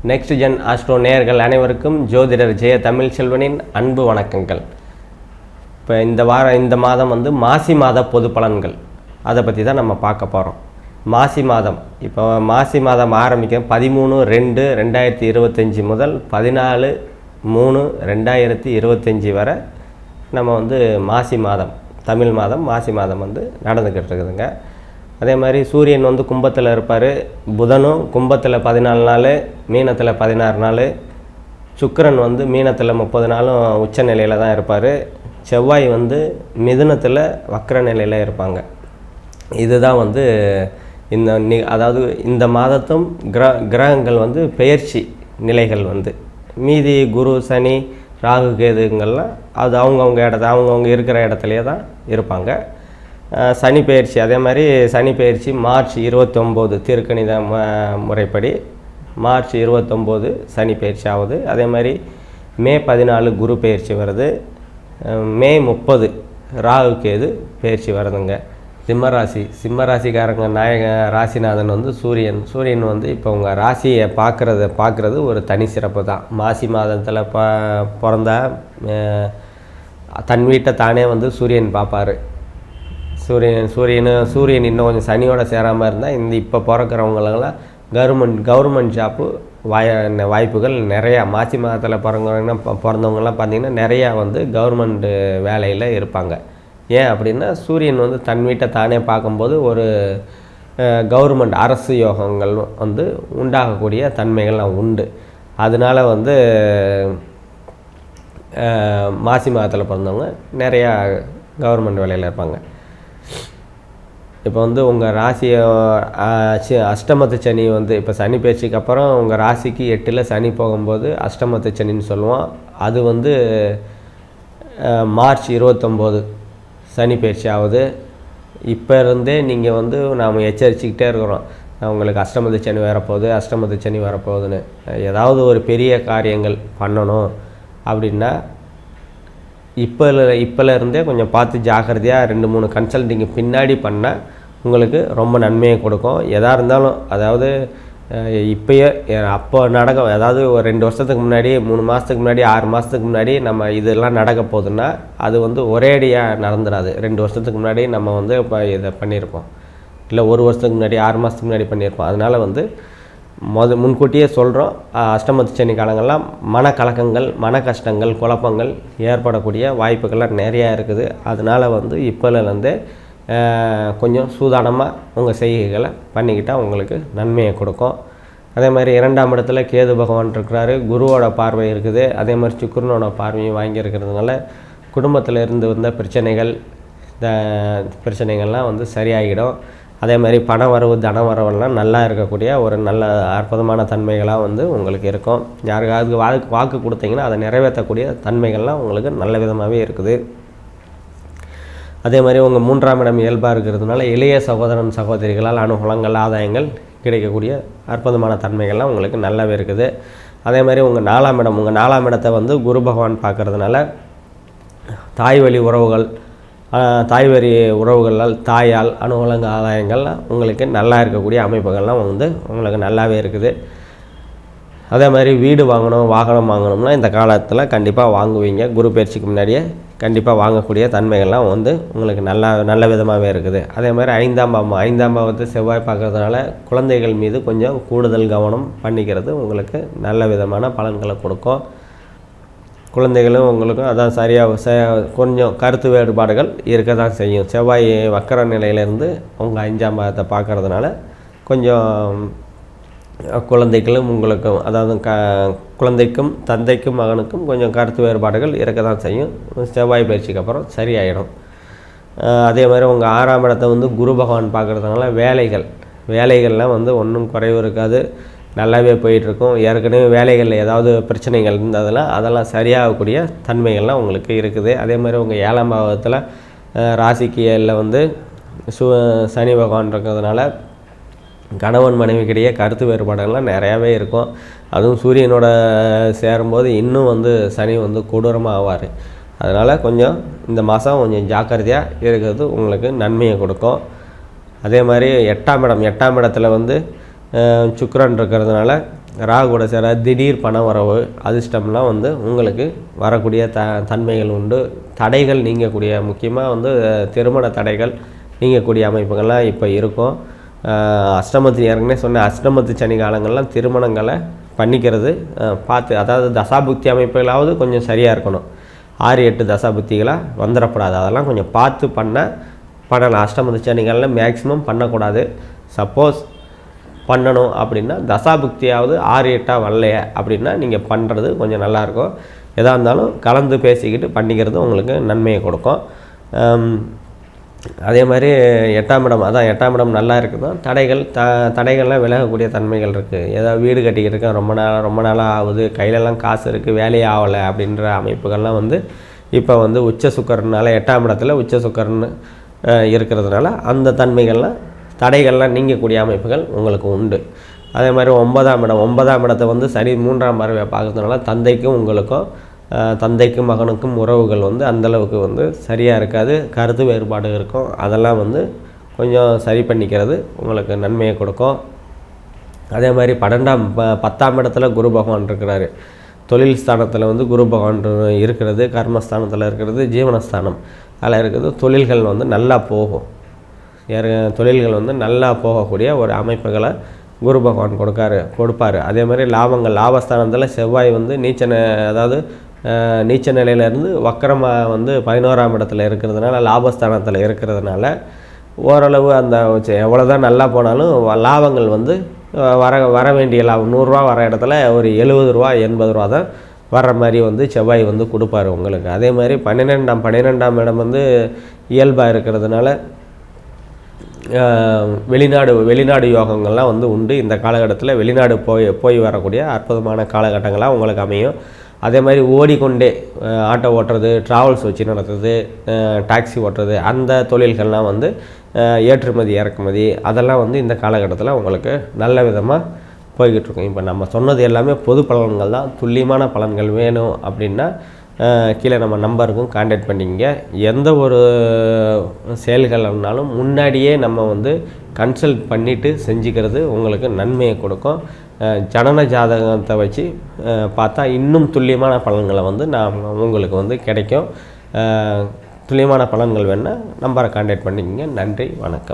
Next gen astro நேயர்கள் அனைவருக்கும் ஜோதிடர் ஜெய தமிழ்ச்செல்வனின் அன்பு வணக்கங்கள். இப்போ இந்த மாதம் வந்து மாசி மாத பொது பலன்கள் அதை பற்றி தான் நம்ம பார்க்க போகிறோம். மாசி மாதம் இப்போ மாசி மாதம் ஆரம்பிக்க 13/2/2025 முதல் 14/3/2025 வரை நம்ம வந்து மாசி மாதம் தமிழ் மாதம் மாசி மாதம் வந்து நடந்துக்கிட்டு இருக்குதுங்க. அதே மாதிரி சூரியன் வந்து கும்பத்தில் இருப்பார். புதனும் கும்பத்தில் 14 நாள், மீனத்தில் 16 நாள், சுக்கிரன் வந்து மீனத்தில் 30 நாளும் உச்ச நிலையில் தான் இருப்பார். செவ்வாய் வந்து மிதுனத்தில் வக்ர நிலையில் இருப்பாங்க. இதுதான் வந்து அதாவது இந்த மாதத்தும் கிரகங்கள் வந்து பெயர்ச்சி நிலைகள் வந்து மீதி குரு சனி ராகு கேதுங்கள்லாம் அது அவங்கவுங்க இருக்கிற இடத்துலையே தான் இருப்பாங்க. சனி பெயர்ச்சி அதே மாதிரி சனி பெயர்ச்சி மார்ச் 29 திருக்கணித முறைப்படி மார்ச் 29 சனி பெயர்ச்சி ஆகுது. அதே மாதிரி மே 14 குரு பெயர்ச்சி வருது. மே 30 ராகு கேது பெயர்ச்சி வருதுங்க. சிம்மராசிக்காரங்க ராசிநாதன் வந்து சூரியன் வந்து இப்போ உங்கள் ராசியை பார்க்குறது ஒரு தனி சிறப்பு தான். மாசி மாதத்தில் பிறந்தா தன் வீட்டை தானே வந்து சூரியன் பார்ப்பார். சூரியன் இன்னும் கொஞ்சம் சனியோட சேராமல் இருந்தால் இப்போ பிறக்கிறவங்களெல்லாம் கவர்மெண்ட் ஜாப்பு வாய்ப்புகள் நிறையா. மாசி மாதத்தில் பிறந்தவங்கலாம் பார்த்திங்கன்னா நிறையா வந்து கவர்மெண்ட் வேலையில் இருப்பாங்க. ஏன் அப்படின்னா சூரியன் வந்து தன் வீட்டை தானே பார்க்கும்போது ஒரு கவர்மெண்ட் அரசு யோகங்கள் வந்து உண்டாகக்கூடிய தன்மைகள்லாம் உண்டு. அதனால் வந்து மாசி மாதத்தில் பிறந்தவங்க நிறையா கவர்மெண்ட் வேலையில் இருப்பாங்க. இப்போ வந்து உங்கள் ராசியை அஷ்டமத்து சனி வந்து இப்போ சனி பயிற்சிக்கு அப்புறம் உங்கள் ராசிக்கு 8ல் சனி போகும்போது அஷ்டமத்து சனின்னு சொல்லுவோம். அது வந்து மார்ச் 29 சனி பயிற்சி ஆகுது. இப்போ இருந்தே நீங்கள் வந்து நாம் எச்சரிச்சுக்கிட்டே இருக்கிறோம், உங்களுக்கு அஷ்டமத்து சனி வரப்போகுதுன்னு. ஏதாவது ஒரு பெரிய காரியங்கள் பண்ணணும் அப்படின்னா இப்போலேருந்தே கொஞ்சம் பார்த்து ஜாக்கிரதையாக 2-3 கன்சல்டிங்கு பின்னாடி பண்ணால் உங்களுக்கு ரொம்ப நன்மையை கொடுக்கும். எதாக இருந்தாலும் அதாவது இப்போயே அப்போ நடக்கும், அதாவது ஒரு 2 வருஷத்துக்கு முன்னாடி 3 மாதத்துக்கு முன்னாடி 6 மாதத்துக்கு முன்னாடி நம்ம இதெல்லாம் நடக்க போகுதுன்னா அது வந்து ஒரேடியாக நடந்துடாது. 2 வருஷத்துக்கு முன்னாடி நம்ம வந்து இப்போ இதை பண்ணியிருப்போம், இல்லை 1 வருஷத்துக்கு முன்னாடி 6 மாதத்துக்கு முன்னாடி பண்ணியிருப்போம். அதனால் வந்து முன்கூட்டியே சொல்கிறோம், அஷ்டமத்து சனி காலங்கள்லாம் மனக்கலக்கங்கள், மன கஷ்டங்கள், குழப்பங்கள் ஏற்படக்கூடிய வாய்ப்புகள்லாம் நிறையா இருக்குது. அதனால் வந்து இப்போலேருந்தே கொஞ்சம் சூதானமாக உங்கள் செய்கைகளை பண்ணிக்கிட்டால் உங்களுக்கு நன்மையை கொடுக்கும். அதே மாதிரி 2ஆம் இடத்துல கேது பகவான் இருக்கிறாரு, குருவோட பார்வை இருக்குது. அதே மாதிரி சுக்கிரனோட பார்வையும் வாங்கியிருக்கிறதுனால குடும்பத்தில் இருந்து வந்த பிரச்சனைகள்லாம் வந்து சரியாகிடும். அதே மாதிரி பண வரவு தன வரவெல்லாம் நல்லா இருக்கக்கூடிய ஒரு நல்ல அற்புதமான தன்மைகளாக வந்து உங்களுக்கு இருக்கும். யாருக்காவது வாக்கு கொடுத்தீங்கன்னா அதை நிறைவேற்றக்கூடிய தன்மைகள்லாம் உங்களுக்கு நல்ல விதமாகவே இருக்குது. அதே மாதிரி உங்கள் 3ஆம் இடம் இயல்பாக இருக்கிறதுனால இளைய சகோதரன் சகோதரிகளால் அனுகூலங்கள் ஆதாயங்கள் கிடைக்கக்கூடிய அற்புதமான தன்மைகள்லாம் உங்களுக்கு நல்லாவே இருக்குது. அதே மாதிரி உங்கள் 4ஆம் இடத்தை வந்து குரு பகவான் பார்க்குறதுனால தாய்வழி உறவுகளால் தாயால் அனுகூலங்கள் ஆதாயங்கள்லாம் உங்களுக்கு நல்லா இருக்கக்கூடிய அமைப்புகள்லாம் வந்து உங்களுக்கு நல்லாவே இருக்குது. அதே மாதிரி வீடு வாங்கணும், வாகனம் வாங்கணும்னா இந்த காலத்தில் கண்டிப்பாக வாங்குவீங்க. குரு பயிற்சிக்கு முன்னாடியே கண்டிப்பாக வாங்கக்கூடிய தன்மைகள்லாம் வந்து உங்களுக்கு நல்ல விதமாகவே இருக்குது. அதே மாதிரி 5ஆம் பாவத்தை செவ்வாய் பார்க்குறதுனால குழந்தைகள் மீது கொஞ்சம் கூடுதல் கவனம் பண்ணிக்கிறது உங்களுக்கு நல்ல விதமான பலன்களை கொடுக்கும். குழந்தைகளும் உங்களுக்கும் அதான் சரியாக கொஞ்சம் கருத்து வேறுபாடுகள் இருக்க தான் செய்யும். செவ்வாய் வக்கர நிலையிலேருந்து உங்கள் 5ஆம் பாவத்தை பார்க்குறதுனால கொஞ்சம் குழந்தைகளும் உங்களுக்கும், அதாவது குழந்தைக்கும் தந்தைக்கும் மகனுக்கும் கொஞ்சம் கருத்து வேறுபாடுகள் இருக்க தான் செய்யும். செவ்வாய் பயிற்சிக்கு அப்புறம் சரியாயிடும். அதே மாதிரி உங்கள் 6ஆம் இடத்தை வந்து குரு பகவான் பார்க்குறதுனால வேலைகள்லாம் வந்து ஒன்றும் குறைவு இருக்காது, நல்லாவே போயிட்டுருக்கும். ஏற்கனவே வேலைகளில் ஏதாவது பிரச்சனைகள் இருந்ததெல்லாம் அதெல்லாம் சரியாகக்கூடிய தன்மைகள்லாம் உங்களுக்கு இருக்குது. அதே மாதிரி உங்கள் 7ஆம் பாவத்தில் ராசிக்கு 7ல் வந்து சனி பகவான் இருக்கிறதுனால கணவன் மனைவிக்கிடையே கருத்து வேறுபாடுகள்லாம் நிறையாவே இருக்கும். அதுவும் சூரியனோட சேரும்போது இன்னும் வந்து சனி வந்து கொடூரமாக ஆவார். அதனால் கொஞ்சம் இந்த மாதம் கொஞ்சம் ஜாக்கிரதையாக இருக்கிறது உங்களுக்கு நன்மையை கொடுக்கும். அதே மாதிரி 8ஆம் இடத்துல வந்து சுக்கிரன் இருக்கிறதுனால ராகு கூட சேர திடீர் பண வரவு, அதிர்ஷ்டம்லாம் வந்து உங்களுக்கு வரக்கூடிய தன்மைகள் உண்டு. தடைகள் நீங்கக்கூடிய, முக்கியமாக வந்து திருமண தடைகள் நீங்கக்கூடிய அமைப்புகள்லாம் இப்போ இருக்கும். அஷ்டமத்து ஏற்கனவே சொன்ன அஷ்டமத்து சனி காலங்கள்லாம் திருமணங்களை பண்ணிக்கிறது பார்த்து, அதாவது தசாபுக்தி அமைப்புகளாவது கொஞ்சம் சரியாக இருக்கணும். 6-8 தசாபுக்திகளாக வந்துடக்கூடாது. அதெல்லாம் கொஞ்சம் பார்த்து பண்ணலாம். அஷ்டமத்து சனிகளில் மேக்ஸிமம் பண்ணக்கூடாது. சப்போஸ் பண்ணணும் அப்படின்னா தசாபுக்தியாவது 6-8 வரலையே அப்படின்னா நீங்கள் பண்ணுறது கொஞ்சம் நல்லாயிருக்கும். எதாக இருந்தாலும் கலந்து பேசிக்கிட்டு பண்ணிக்கிறது உங்களுக்கு நன்மையை கொடுக்கும். அதே மாதிரி 8ஆம் இடம், அதான் 8ஆம் இடம் நல்லா இருக்குதோ தடைகள்லாம் விலகக்கூடிய தன்மைகள் இருக்குது. ஏதாவது வீடு கட்டிக்கிட்டு இருக்கேன், ரொம்ப நாளாக ஆகுது, கையிலலாம் காசு இருக்குது, வேலையே ஆகலை அப்படின்ற அமைப்புகள்லாம் வந்து இப்போ வந்து உச்ச சுக்கரனால 8ஆம் இடத்துல உச்ச சுக்கரன்னு இருக்கிறதுனால அந்த தன்மைகள்லாம் தடைகள்லாம் நீங்கக்கூடிய அமைப்புகள் உங்களுக்கு உண்டு. அதே மாதிரி 9ஆம் இடத்தை வந்து சனி 3ஆம் பார்வையை பார்க்கறதுனால தந்தைக்கும் உங்களுக்கும் தந்தைக்கும் மகனுக்கும் உறவுகள் வந்து அந்தளவுக்கு வந்து சரியாக இருக்காது, கருத்து வேறுபாடு இருக்கும். அதெல்லாம் வந்து கொஞ்சம் சரி பண்ணிக்கிறது உங்களுக்கு நன்மையை கொடுக்கும். அதே மாதிரி 10ஆம் இடத்துல குரு பகவான் இருக்கிறாரு. தொழில் ஸ்தானத்தில் வந்து குரு பகவான் இருக்கிறது, கர்மஸ்தானத்தில் இருக்கிறது, ஜீவனஸ்தானம் அதில் இருக்கிறது. தொழில்கள் வந்து நல்லா போகும். தொழில்கள் வந்து நல்லா போகக்கூடிய ஒரு அமைப்புகளை குரு பகவான் கொடுப்பார். அதே மாதிரி லாபஸ்தானத்தில் செவ்வாய் வந்து நீச்ச நிலையிலேருந்து வக்கரமாக வந்து 11ஆம் இடத்துல இருக்கிறதுனால, லாபஸ்தானத்தில் இருக்கிறதுனால ஓரளவு அந்த எவ்வளோ தான் நல்லா போனாலும் லாபங்கள் வந்து வர வேண்டிய லாபம் 100 ரூபா வர இடத்துல ஒரு 70 ரூபா 80 ரூபா தான் வர்ற மாதிரி வந்து செவ்வாய் வந்து கொடுப்பார் உங்களுக்கு. அதே மாதிரி 12ஆம் இடம் வந்து இயல்பாக இருக்கிறதுனால வெளிநாடு யோகங்கள்லாம் வந்து உண்டு. இந்த காலகட்டத்தில் வெளிநாடு போய் வரக்கூடிய அற்புதமான காலகட்டங்களாக உங்களுக்கு அமையும். அதே மாதிரி ஓடிக்கொண்டே ஆட்டோ ஓட்டுறது, ட்ராவல்ஸ் வச்சு நடத்துறது, டாக்ஸி ஓட்டுறது, அந்த தொழில்கள்லாம் வந்து ஏற்றுமதி இறக்குமதி அதெல்லாம் வந்து இந்த காலகட்டத்தில் உங்களுக்கு நல்ல விதமாக போய்கிட்டு இருக்கும். இப்போ நம்ம சொன்னது எல்லாமே பொது பலன்கள் தான். துல்லியமான பலன்கள் வேணும் அப்படின்னா கீழே நம்ம நம்பருக்கும் கான்டாக்ட் பண்ணிங்க. எந்த ஒரு செயல்கள்னாலும் முன்னாடியே நம்ம வந்து கன்சல்ட் பண்ணிவிட்டு செஞ்சுக்கிறது உங்களுக்கு நன்மையை கொடுக்கும். ஜனன ஜாதகத்தை வச்சு பார்த்தா இன்னும் துல்லியமான பலன்களை வந்து உங்களுக்கு வந்து கிடைக்கும். துல்லியமான பலன்கள் வேணுன்னா நம்பரை கான்டாக்ட் பண்ணிக்கங்க. நன்றி, வணக்கம்.